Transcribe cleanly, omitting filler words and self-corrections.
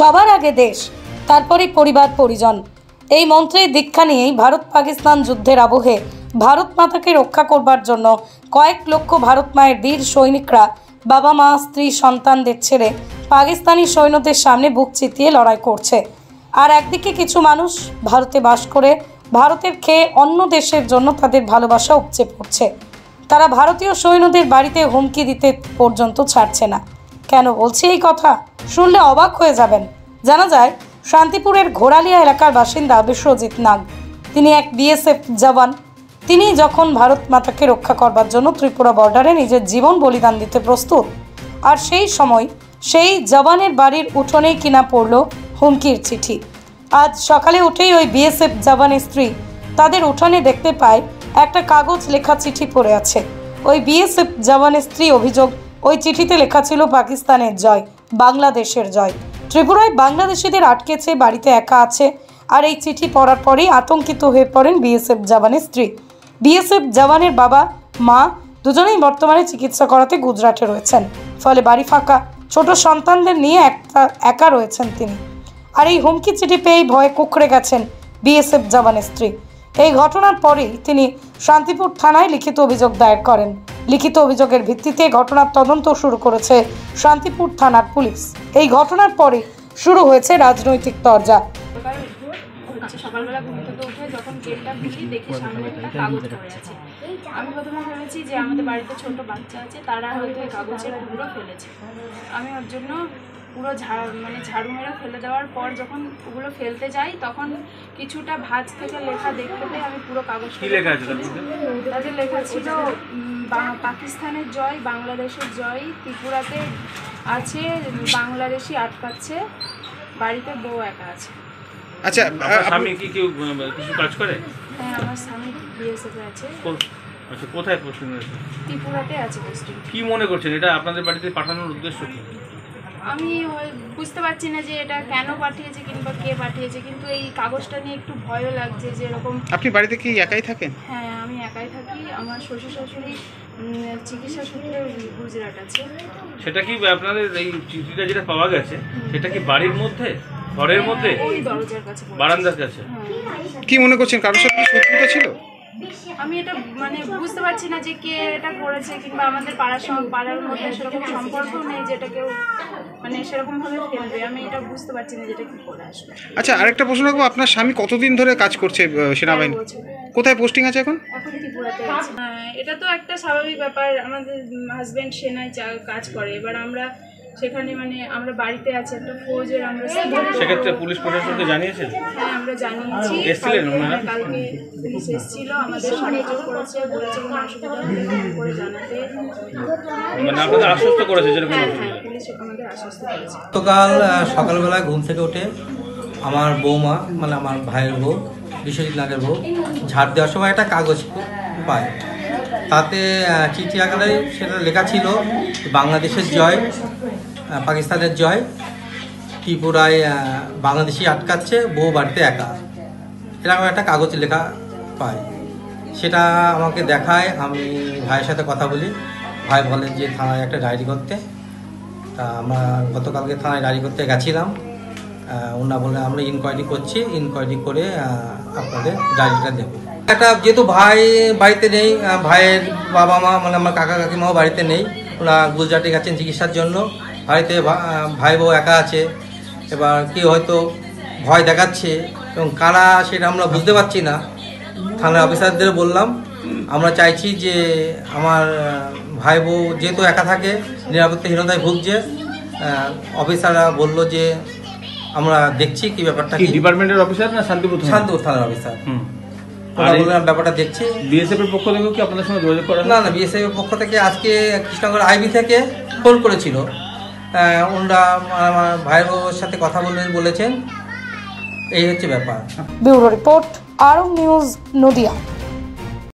সবার আগে দেশ, তারপরে পরিবার পরিজন। এই মন্ত্রের দীক্ষা নিয়েই ভারত পাকিস্তান যুদ্ধের আবহে ভারত মাতাকে রক্ষা করবার জন্য কয়েক লক্ষ ভারত মায়ের বীর সৈনিকরা বাবা মা স্ত্রী সন্তানদের ছেড়ে পাকিস্তানি সৈন্যদের সামনে বুক চিতিয়ে লড়াই করছে। আর একদিকে কিছু মানুষ ভারতে বাস করে ভারতের খেয়ে অন্য দেশের জন্য তাদের ভালোবাসা উপচে পড়ছে। তারা ভারতীয় সৈন্যদের বাড়িতে হুমকি দিতে পর্যন্ত ছাড়ছে না। কেন বলছি এই কথা? শুনলে অবাক হয়ে যাবেন। জানা যায় শান্তিপুরের ঘোড়ালিয়া এলাকার বাসিন্দা বিশ্বজিৎ নাগ। তিনি এক বিএসএফ জওয়ান। তিনি যখন ভারত মাতাকে রক্ষা করবার জন্য ত্রিপুরা বর্ডারে নিজের জীবন বলিদান দিতে প্রস্তুত, আর সেই সময় সেই জওয়ানের বাড়ির উঠোনেই কিনা পড়ল হুমকির চিঠি। আজ সকালে উঠেই ওই বিএসএফ জওয়ানের স্ত্রী তাদের উঠোনে দেখতে পায় একটা কাগজ লেখা চিঠি পড়ে আছে। ওই বিএসএফ জওয়ানের স্ত্রী অভিযোগ, ওই চিঠিতে লেখা ছিল পাকিস্তানের জয়, বাংলাদেশের জয়। ত্রিপুরায় বাংলাদেশিদের আটকেছে, বাড়িতে একা আছে। আর এই চিঠি পড়ার পরেই আতঙ্কিত হয়ে পড়েন বিএসএফ জওয়ানের স্ত্রী। বিএসএফ জওয়ানের বাবা মা দুজনেই বর্তমানে চিকিৎসা করাতে গুজরাটে রয়েছেন। ফলে বাড়ি ফাঁকা, ছোট সন্তানদের নিয়ে একা রয়েছেন তিনি। আর এই হুমকি চিঠি পেয়েই ভয়ে কুঁকড়ে গেছেন বিএসএফ জওয়ানের স্ত্রী। এই ঘটনার পরেই তিনি শান্তিপুর থানায় লিখিত অভিযোগ দায়ের করেন। লিখিত অভিযোগের ভিত্তিতে ঘটনার তদন্ত শুরু করেছে শান্তিপুর থানার পুলিশ। এই ঘটনার পরে শুরু হয়েছে রাজনৈতিক তরজা। সকালবেলা ঘুম থেকে উঠে যখন গেটটা খুলি দেখি সামনে একটা কাগজ পড়ে আছে। আমি প্রথমে ভেবেছি যে আমাদের বাড়িতে ছোট বাচ্চা আছে, তারা হয়তো এই কাগজের টুকরো ফেলেছে। আমি ওর জন্য পুরো ঝাড়ু মেরে ফেলে দেওয়ার পর যখন ওগুলো ফেলতে যাই তখন কিছুটা ভাঁজ থেকে লেখা দেখতে পেয়ে আমি পুরো কাগজ তাদের লেখা ছিল পাকিস্তানের জয়, বাংলাদেশের জয়, ত্রিপুরাতে আছে বাংলাদেশি আটকাচ্ছে, বাড়িতে বউ একা আছে। আচ্ছা, স্বামী কি কেউ কিছু কাজ করে? হ্যাঁ, আমার স্বামী বিএসএফে আছে। আচ্ছা, কোথায় পোস্টিং আছে? ত্রিপুরাতে আছে পোস্টিং। কি মনে করছেন এটা আপনাদের বাড়িতে পাঠানোর উদ্দেশ্য কি? আমি বুঝতে পারছি না যে এটা কেন পাঠিয়েছে কিংবা কে পাঠিয়েছে, কিন্তু এই কাগজটা নিয়ে একটু ভয়ও লাগছে যে এরকম। আপনি বাড়িতে কি একাই থাকেন? হ্যাঁ, আমি একাই থাকি। আমার শ্বশুর শাশুড়ি চিকিৎসা সূত্রে গুজরাট আছে। সেটা কি আপনাদের এই চিঠিটা যেটা পাওয়া গেছে সেটা কি বাড়ির মধ্যে, ঘরের মধ্যে, ওই দরজার কাছে, বারান্দার কাছে? কি মনে করছেন কারোর সাথে শত্রুতা ছিল? আমি এটা বুঝতে পারছি না যে কে এটা করেছে, কিংবা আমাদের পাড়ার মধ্যে সেরকম সম্পর্ক নেই যেটা কেউ সেরকম ভাবে ফেলবে। আমি এটা বুঝতে পারছি না যেটা কি করে আসবে। আচ্ছা, আরেকটা প্রশ্ন রাখবো, আপনার স্বামী কতদিন ধরে কাজ করছে সেনাবাহিনী? কোথায় পোস্টিং আছে এখন? এখন ত্রিপুরাতে আছে। এটা তো একটা স্বাভাবিক ব্যাপার, আমাদের হাজব্যান্ড সেনায় কাজ করে, এবার আমরা সেখানে আমরা বাড়িতে আছি একটা ফৌজের। আমরা সেক্ষেত্রে পুলিশ প্রশাসনকে জানিয়েছেন? হ্যাঁ, আমরা জানিয়েছি। কালকে পুলিশ এসেছিল, আমাদের সাহায্য করেছে, বলেছে কোনো অসুবিধা হলে করে জানাতে, আপনাদের আশ্বস্ত করেছে যেরকম? হ্যাঁ, পুলিশ আমাদের আশ্বস্ত করেছে। গতকাল সকালবেলা ঘুম থেকে উঠে আমার বৌমা আমার ভাইয়ের বউ, বিশ্বজিৎ নাগের বউ, ঝাড় দেওয়ার সময় একটা কাগজ পায়। তাতে চিঠি আকারে সেটা লেখা ছিল বাংলাদেশের জয়, পাকিস্তানের জয়, ত্রিপুরায় বাংলাদেশি আটকাচ্ছে, বউ বাড়িতে একা, এরকম একটা কাগজ লেখা পায়। সেটা আমাকে দেখায়, আমি ভাইয়ের সাথে কথা বলি। ভাই বলেন যে থানায় একটা ডায়েরি করতে। তা আমরা গতকালকে থানায় ডায়েরি করতে গেছিলাম। ওনারা বলে আমরা ইনকোয়ারি করছি, ইনকোয়ারি করে আপনাদের ডায়েরিটা দেবো। একটা যেহেতু ভাই বাড়িতে নেই, ভাইয়ের বাবা মা আমার কাকা কাকিমাও বাড়িতে নেই, ওরা গুজরাটে গেছেন চিকিৎসার জন্য। বাড়িতে ভাই বউ একা আছে। এবার কেউ হয়তো ভয় দেখাচ্ছে এবং কারা সেটা আমরা বুঝতে পারছি না। থানার অফিসারদের বললাম আমরা চাইছি যে আমার ভাই বউ যেহেতু একা থাকে, নিরাপত্তাহীনতায় ভুগছে। অফিসাররা বললো যে আমরা দেখছি কি ব্যাপারটা। ডিপার্টমেন্টের অফিসার না শান্তিপুর থানার অফিসার? বললাম ব্যাপারটা দেখছি। বিএসএফ এর পক্ষ থেকে কি আপনাদের সঙ্গে যোগাযোগ করা? না, বিএসএফ এর পক্ষ থেকে আজকে কৃষ্ণনগর আইবি থেকে ফোন করেছিল। ওনারা আমার ভাইয়ের বউয়ের সাথে কথা বলেছেন। এই হচ্ছে ব্যাপার। ব্যুরো রিপোর্ট, আরং নিউজ, নদিয়া।